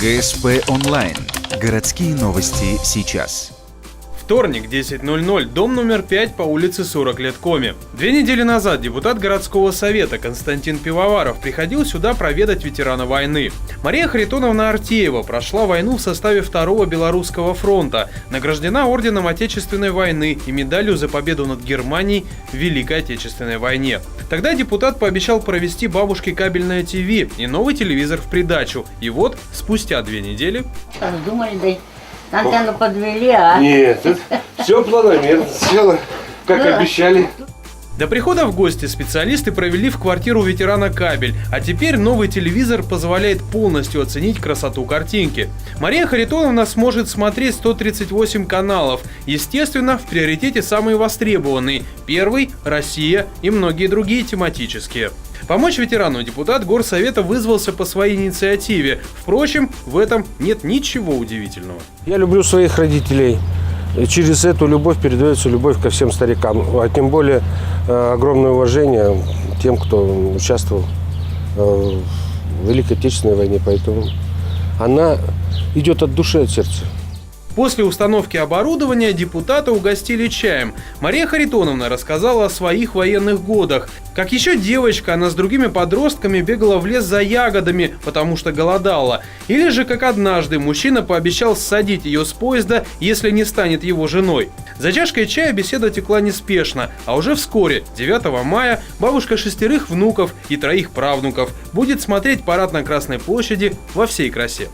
ГСП онлайн. Городские новости сейчас. Вторник, 10:00, дом номер 5 по улице 40 лет Коми. 2 недели назад депутат городского совета Константин Пивоваров приходил сюда проведать ветерана войны. Мария Харитоновна Артеева прошла войну в составе 2-го Белорусского фронта, награждена орденом Отечественной войны и медалью за победу над Германией в Великой Отечественной войне. Тогда депутат пообещал провести бабушке кабельное ТВ и новый телевизор в придачу. И вот, спустя 2 недели... Думали, да антенну подвели, а? Нет, все планомерно, все как обещали. До прихода в гости специалисты провели в квартиру ветерана кабель, а теперь новый телевизор позволяет полностью оценить красоту картинки. Мария Харитоновна сможет смотреть 138 каналов, естественно, в приоритете самые востребованные – Первый, Россия и многие другие тематические. Помочь ветерану депутат горсовета вызвался по своей инициативе. Впрочем, в этом нет ничего удивительного. Я люблю своих родителей. Через эту любовь передается любовь ко всем старикам. А тем более огромное уважение тем, кто участвовал в Великой Отечественной войне. Поэтому она идет от души, от сердца. После установки оборудования депутата угостили чаем. Мария Харитоновна рассказала о своих военных годах. Как еще девочка, она с другими подростками бегала в лес за ягодами, потому что голодала. Или же, как однажды, мужчина пообещал ссадить ее с поезда, если не станет его женой. За чашкой чая беседа текла неспешно, а уже вскоре, 9 мая, бабушка 6 внуков и 3 правнуков будет смотреть парад на Красной площади во всей красе.